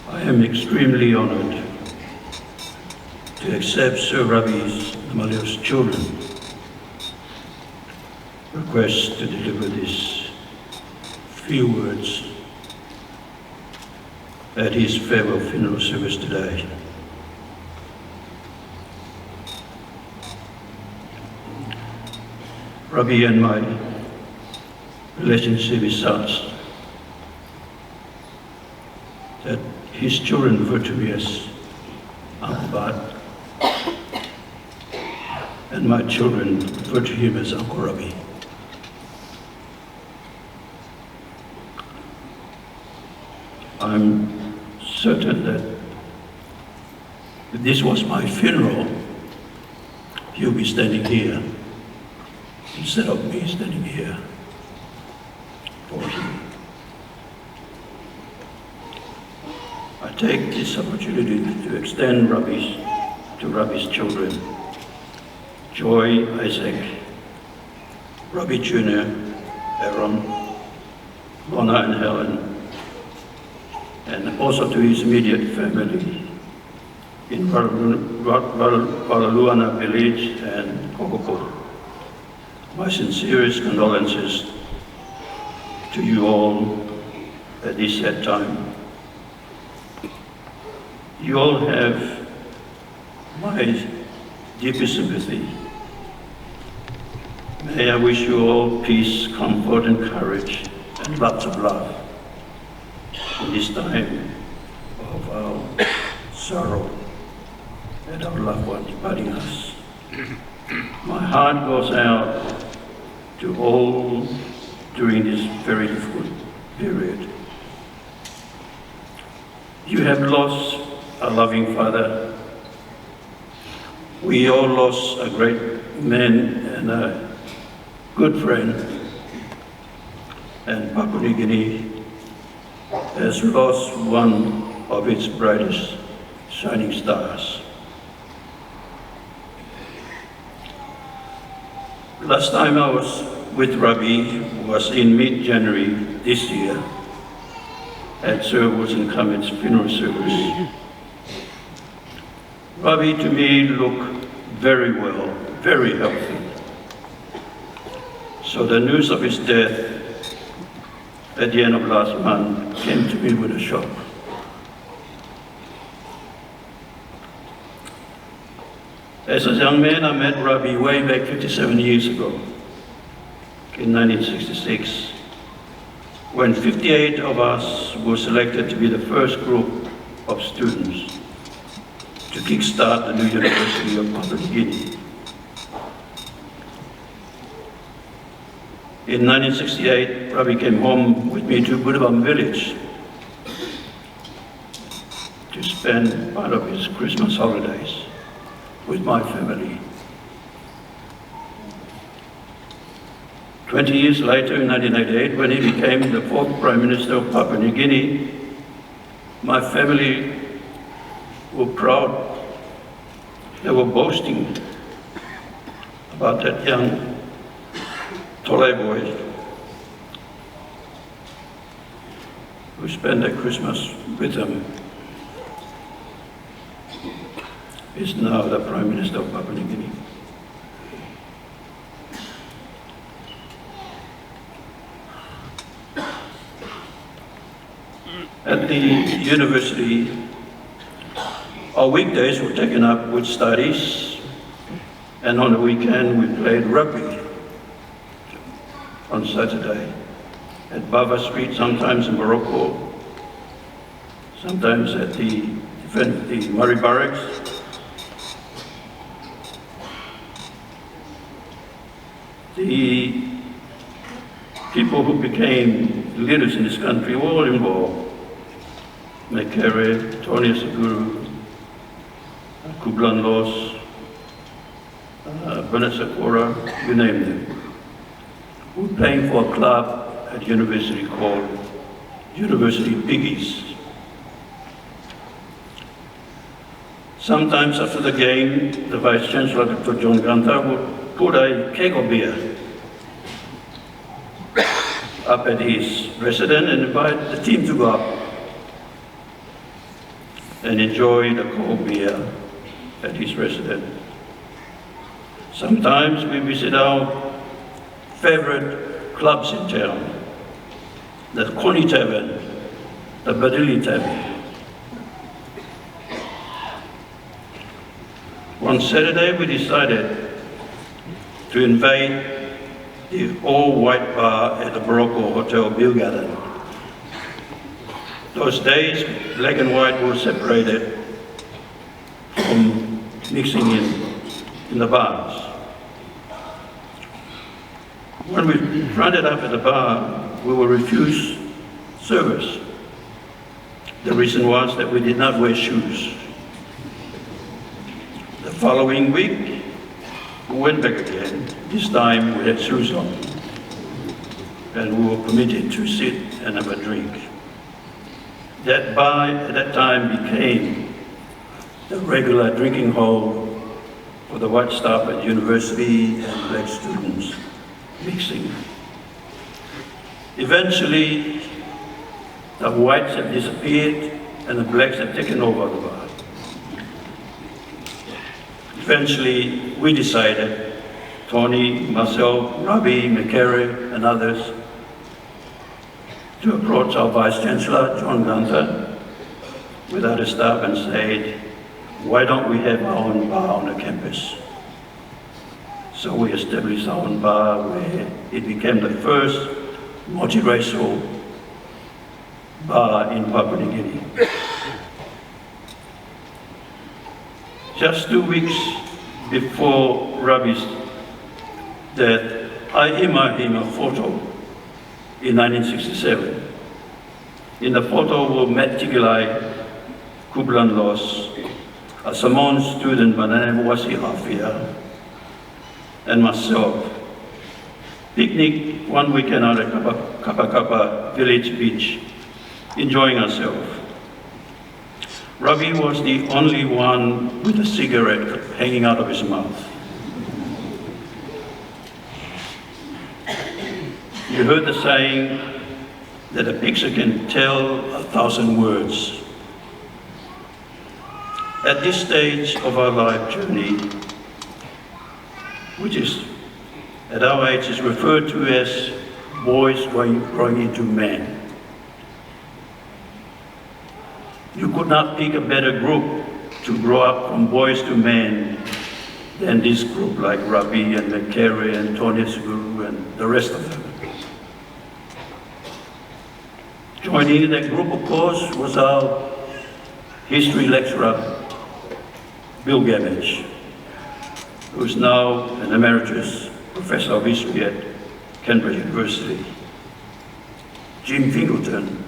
I am extremely honored to accept Sir Rabbie Namaliu's children request to deliver these few words at his farewell funeral service today. Rabbie and my relationship is such that his children refer to me as Uncle Bart, and my children refer to him as Uncle Rabbie. I'm certain that if this was my funeral, he'll be standing here instead of me standing here for him. I take this opportunity to extend to Rabbie's children, Joy, Isaac, Rabbie Jr., Aaron, Lorna and Helen, and also to his immediate family in Raluana village and Kokopo. My sincerest condolences to you all at this sad time. You all have my deepest sympathy. May I wish you all peace, comfort, and courage, and lots of love in this time of our sorrow at our loved ones departing us. My heart goes out to all during this very difficult period. You have lost a loving father. We all lost a great man and a good friend. And Papua New Guinea has lost one of its brightest shining stars. Last time I was with Rabbie was in mid-January this year at Sir Wilson Cummins' funeral service. Rabbie to me looked very well, very healthy. So the news of his death at the end of last month came to me with a shock. As a young man, I met Rabbie way back 57 years ago, in 1966, when 58 of us were selected to be the first group of students to kickstart the new University of Papua New Guinea. In 1968, Rabbie came home with me to Butibam village to spend part of his Christmas holidays with my family. 20 years later, in 1988, when he became the fourth Prime Minister of Papua New Guinea, my family were proud. They were boasting about that young Tolai boy who spent their Christmas with them. Is now the Prime Minister of Papua New Guinea. At the university, our weekdays were taken up with studies, and on the weekend we played rugby on Saturday at Bava Street, sometimes in Morocco, sometimes at the Murray Barracks. The people who became leaders in this country were all involved. Mekere, Tony Seguru, Kublan Los, Bernard Sakura, you name them. We're playing for a club at university called University Piggies. Sometimes after the game, the Vice Chancellor, Dr. John Ganta, would put a keg of beer up at his residence and invite the team to go up. and enjoyed a cold beer at his residence. Sometimes we visit our favorite clubs in town, the Connie Tavern, the Badili Tavern. One Saturday we decided to invade the all-white bar at the Morocco Hotel Beer Garden. Those days, black and white were separated from mixing in the bars. When we fronted up at the bar, we were refused service. The reason was that we did not wear shoes. The following week, we went back again. This time we had shoes on, and we were permitted to sit and have a drink. That bar at that time became the regular drinking hole for the white staff at university and black students mixing. Eventually, the whites have disappeared and the blacks have taken over the bar. Eventually, we decided, Tony, myself, Rabbie, McCarry, and others, to approach our Vice-Chancellor, John Gunther, with other staff and said, why don't we have our own bar on the campus? So we established our own bar where it became the first multiracial bar in Papua New Guinea. Just 2 weeks before Rabbie's death, I emailed him a photo in 1967. In the photo were Matt Tigilai, Kublan Los, a Samoan student by the name of Wasi Hafia, and myself. Picnic one weekend out at Kapakapa Village Beach, enjoying ourselves. Rabbie was the only one with a cigarette hanging out of his mouth. You heard the saying that a picture can tell 1,000 words. At this stage of our life journey, which is at our age is referred to as boys growing into men. You could not pick a better group to grow up from boys to men than this group, like Rabbie and McCarry and Tony Suguru and the rest of them. Joining that group, of course, was our history lecturer, Bill Gamage, who is now an emeritus professor of history at Cambridge University. Jim Fingleton.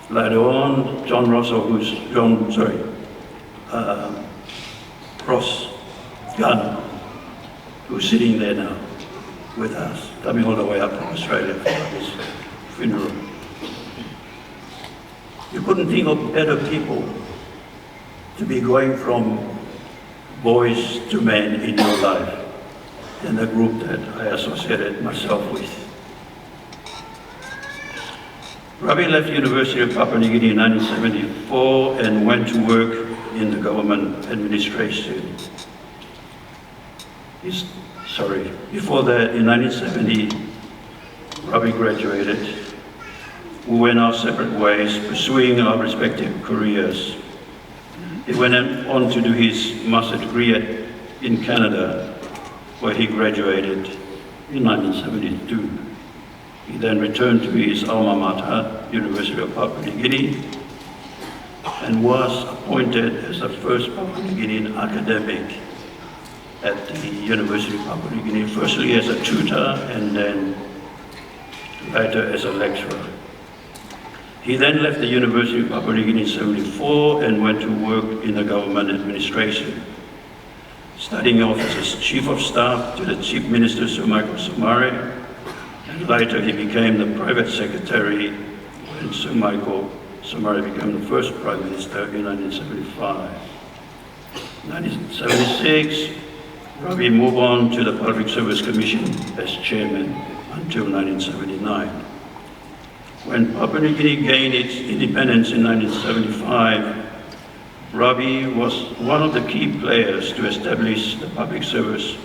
Later on, John Rosso, Ross Gunn, who's sitting there now with us, coming all the way up from Australia for his funeral. You couldn't think of better people to be going from boys to men in your life than the group that I associated myself with. Rabbie left the University of Papua New Guinea in 1974 and went to work in the government administration. Before that, in 1970, Rabbie graduated. We went our separate ways, pursuing our respective careers. He went on to do his master's degree in Canada, where he graduated in 1972. He then returned to his alma mater, University of Papua New Guinea, and was appointed as the first Papua New Guinean academic at the University of Papua New Guinea, firstly as a tutor and then later as a lecturer. He then left the University of Papua New Guinea in 1974 and went to work in the government administration, starting off as Chief of Staff to the Chief Minister, Sir Michael Somare, and later he became the private secretary when Sir Michael Somare became the first Prime Minister in 1975. In 1976, Rabbie moved on to the Public Service Commission as chairman until 1979. When Papua New Guinea gained its independence in 1975, Rabbie was one of the key players to establish the public service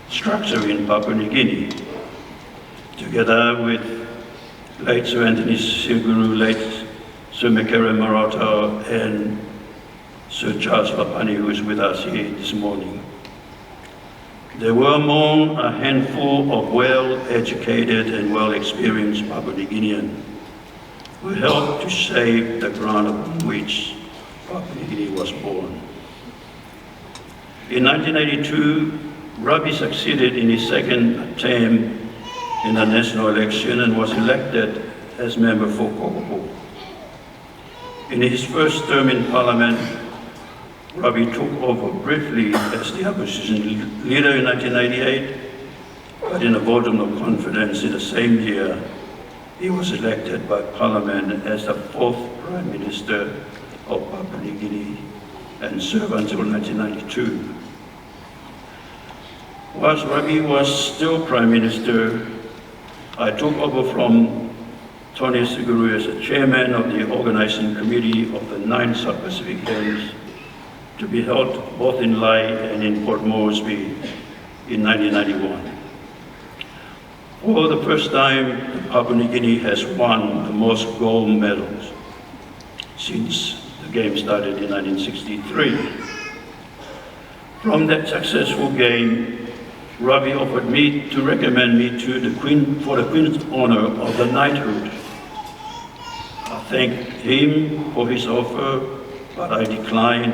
structure in Papua New Guinea, together with late Sir Anthony Silguru, late Sir Mekere Marata, and Sir Charles Lapani, who is with us here this morning. They were among a handful of well-educated and well-experienced Papua New Guineans who helped to shape the ground upon which Papua New Guinea was born. In 1982, Rabbie succeeded in his second attempt in the national election and was elected as member for Kokopo. In his first term in Parliament, Rabbie took over briefly as the opposition leader in 1988, but in a vote of no confidence in the same year, he was elected by Parliament as the fourth Prime Minister of Papua New Guinea and served until 1992. Whilst Rabbie was still Prime Minister, I took over from Tony Siguru as the chairman of the organizing committee of the 9 South Pacific Games to be held both in Lae and in Port Moresby in 1991. For the first time, Papua New Guinea has won the most gold medals since the Games started in 1963. From that successful game, Rabbie offered me to recommend me to the Queen for the Queen's honor of the knighthood. I thanked him for his offer, but I declined,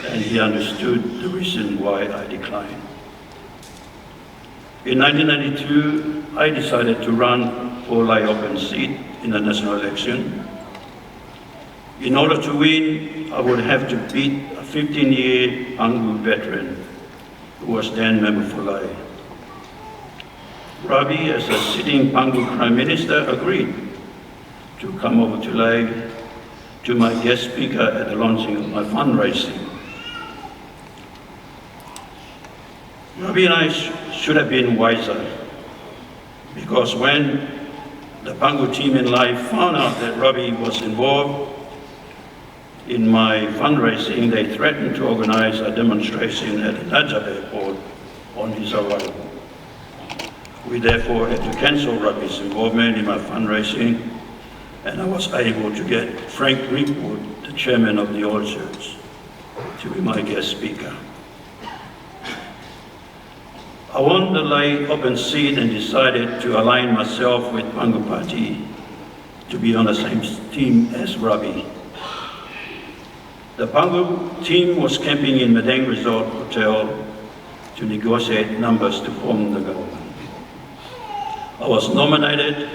and he understood the reason why I declined. In 1992, I decided to run for Lae open seat in the national election. In order to win, I would have to beat a 15-year Pangu veteran who was then member for Lae. Rabbie, as a sitting Pangu Prime Minister, agreed to come over to Lae to my guest speaker at the launching of my fundraising. Rabbie and I should have been wiser, because when the Pangu team in Lae found out that Rabbie was involved in my fundraising, they threatened to organize a demonstration at the Najab airport on his arrival. We therefore had to cancel Rabbie's involvement in my fundraising, and I was able to get Frank Greenwood, the chairman of the All Church, to be my guest speaker. I won the Lae open seat and decided to align myself with Pangu Party to be on the same team as Rabbie. The Pangu team was camping in Madang Resort Hotel to negotiate numbers to form the government. I was nominated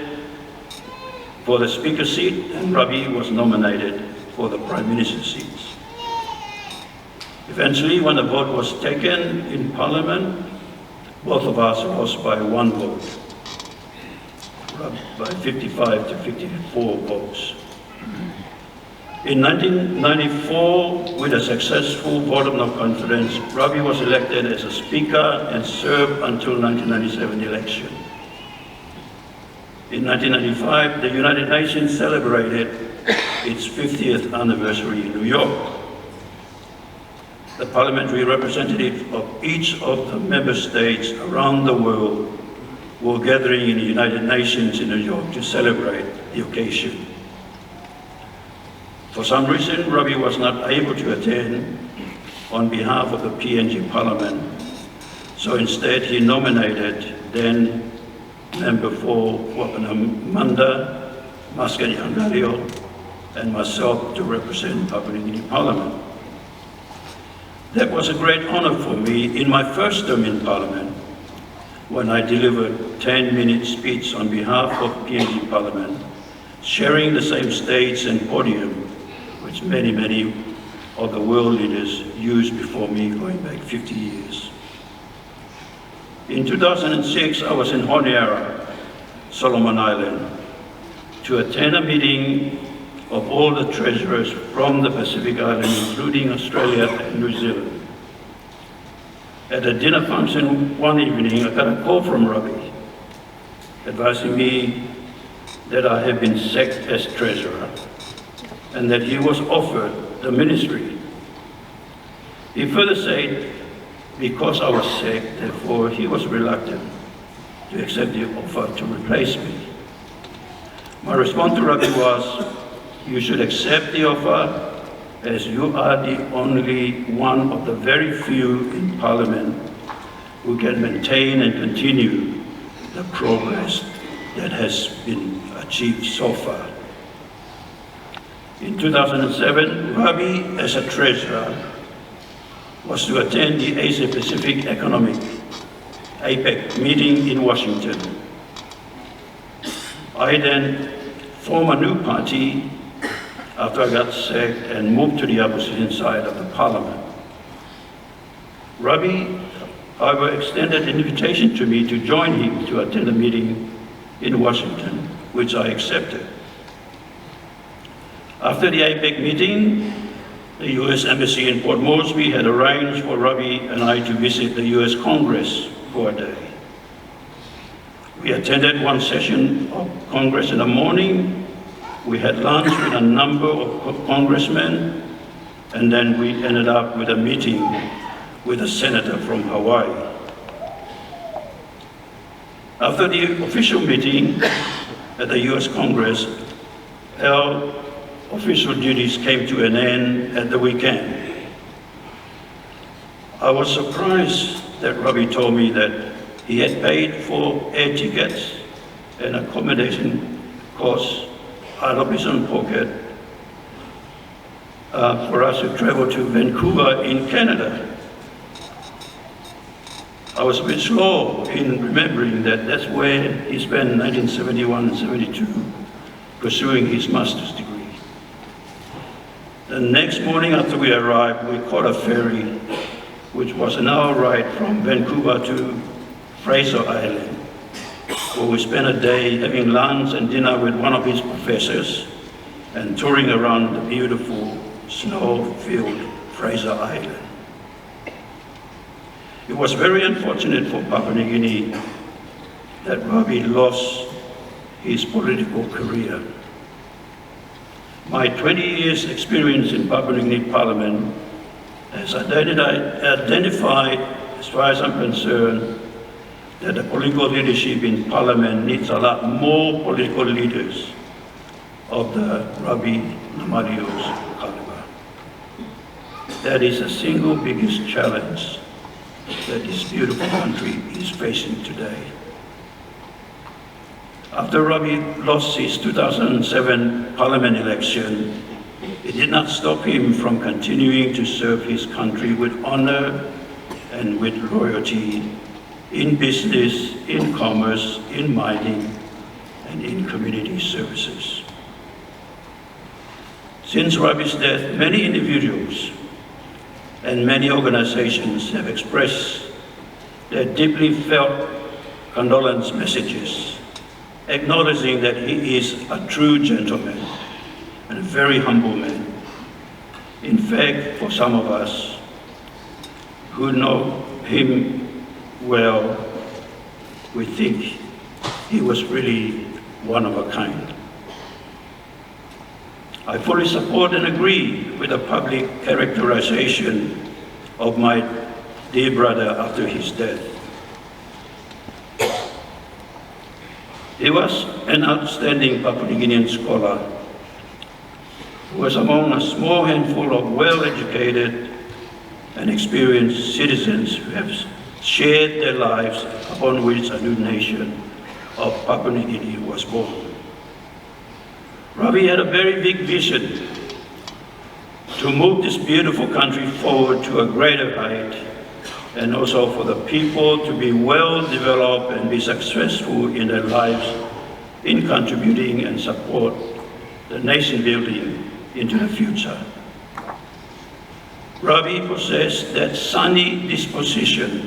for the Speaker seat, and Rabbie was nominated for the Prime Minister seats. Eventually, when the vote was taken in Parliament, both of us lost by 1 vote, by 55 to 54 votes. In 1994, with a successful vote of no confidence, Rabbie was elected as a Speaker and served until 1997 election. In 1995, the United Nations celebrated its 50th anniversary in New York. The parliamentary representatives of each of the member states around the world were gathering in the United Nations in New York to celebrate the occasion. For some reason, Rabbie was not able to attend on behalf of the PNG Parliament, so instead he nominated then Member for Wapanamanda, Maskani Angalio, and myself to represent Papua New Guinea Parliament. That was a great honor for me in my first term in Parliament, when I delivered a 10-minute speech on behalf of PNG Parliament, sharing the same stage and podium which many of the world leaders used before me going back 50 years. In 2006, I was in Honiara, Solomon Island, to attend a meeting of all the treasurers from the Pacific Islands, including Australia and New Zealand. At a dinner function one evening, I got a call from Rabbie advising me that I have been sacked as treasurer and that he was offered the ministry. He further said, because I was sacked, therefore he was reluctant to accept the offer to replace me. My response to Rabbie was, you should accept the offer as you are the only one of the very few in Parliament who can maintain and continue the progress that has been achieved so far. In 2007, Rabbie, as a treasurer, was to attend the Asia-Pacific Economic APEC meeting in Washington. I then formed a new party after I got sacked and moved to the opposition side of the Parliament. Rabbie, however, extended an invitation to me to join him to attend a meeting in Washington, which I accepted. After the APEC meeting, the US Embassy in Port Moresby had arranged for Rabbie and I to visit the US Congress for a day. We attended one session of Congress in the morning. We had lunch with a number of congressmen, and then we ended up with a meeting with a senator from Hawaii. After the official meeting at the US Congress, our official duties came to an end at the weekend. I was surprised that Rabbie told me that he had paid for air tickets and accommodation costs out of his own pocket for us to travel to Vancouver in Canada. I was a bit slow in remembering that that's where he spent 1971 and 72 pursuing his master's degree. The next morning after we arrived, we caught a ferry, which was an hour ride from Vancouver to Fraser Island, where we spent a day having lunch and dinner with one of his professors and touring around the beautiful snow-filled Fraser Island. It was very unfortunate for Papua New Guinea that Rabbie lost his political career. My 20 years experience in Papua New Guinea Parliament has identified, as far as I'm concerned, that the political leadership in Parliament needs a lot more political leaders of the Rabbie Namaliu's caliber. That is the single biggest challenge that this beautiful country is facing today. After Rabbie lost his 2007 Parliament election, it did not stop him from continuing to serve his country with honor and with loyalty in business, in commerce, in mining, and in community services. Since Rabbie's death, many individuals and many organizations have expressed their deeply felt condolence messages, acknowledging that he is a true gentleman and a very humble man. In fact, for some of us who know him well, we think he was really one of a kind. I fully support and agree with the public characterization of my dear brother after his death. He was an outstanding Papua New Guinean scholar who was among a small handful of well-educated and experienced citizens who have shared their lives upon which a new nation of Papua New Guinea was born. Rabbie had a very big vision to move this beautiful country forward to a greater height, and also for the people to be well developed and be successful in their lives in contributing and support the nation building into the future. Rabbie possessed that sunny disposition,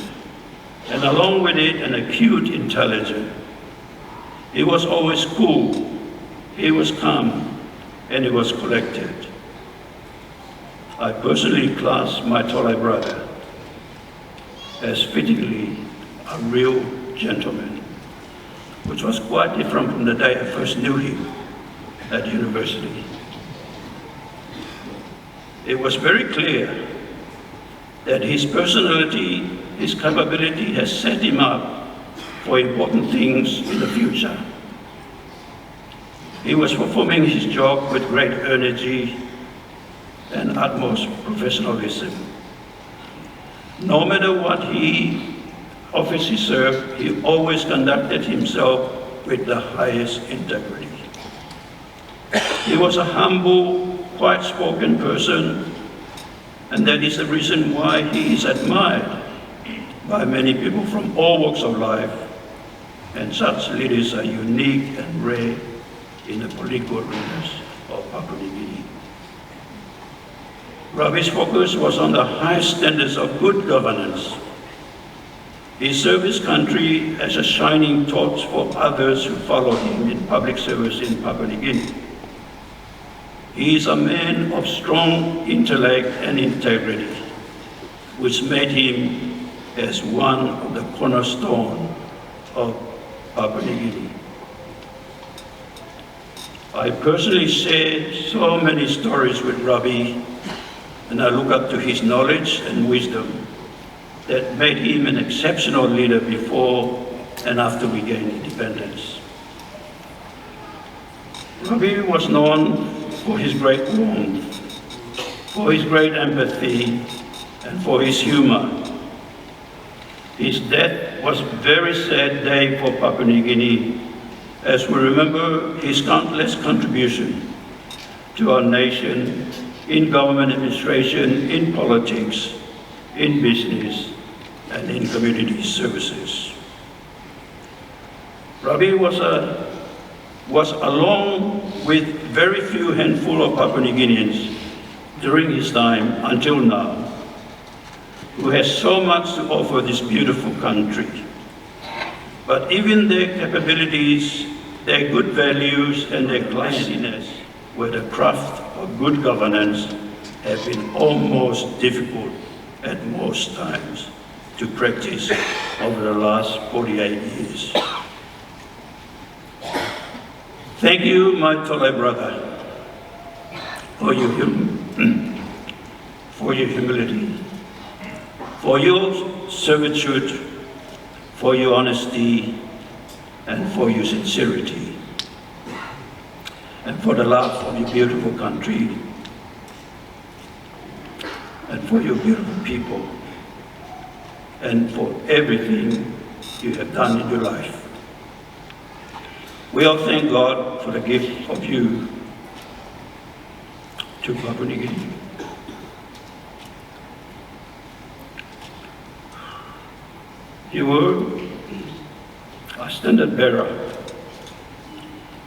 and along with it, an acute intelligence. He was always cool, he was calm, and he was collected. I personally class my Tolai brother as fittingly a real gentleman. which was quite different from the day I first knew him at university. It was very clear that his personality, his capability has set him up for important things in the future. He was performing his job with great energy and utmost professionalism. No matter what office he served, he always conducted himself with the highest integrity. He was a humble, quiet-spoken person, and that is the reason why he is admired by many people from all walks of life, and such leaders are unique and rare in the political arenas of Papua New Guinea. Rabbie's focus was on the highest standards of good governance. He served his country as a shining torch for others who follow him in public service in Papua New Guinea. He is a man of strong intellect and integrity, which made him as one of the cornerstone of Papua New Guinea. I personally shared so many stories with Rabbie, and I look up to his knowledge and wisdom that made him an exceptional leader before and after we gained independence. Rabbie was known for his great warmth, for his great empathy, and for his humor. His death was a very sad day for Papua New Guinea, as we remember his countless contribution to our nation in government administration, in politics, in business, and in community services. Rabbie was along with very few handful of Papua New Guineans during his time until now, who has so much to offer this beautiful country. But even their capabilities, their good values, and their cleanliness, where the craft of good governance have been almost difficult at most times to practice over the last 48 years. Thank you, my Tolai brother, for your humility, for your servitude, for your honesty, and for your sincerity, and for the love of your beautiful country, and for your beautiful people, and for everything you have done in your life. We all thank God for the gift of you to Papua New Guinea. You were a standard bearer,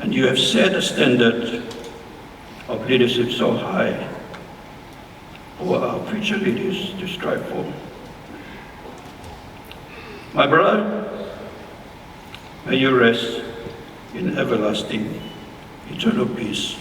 and you have set a standard of leadership so high for our future leaders to strive for. My brother, may you rest in everlasting, eternal peace.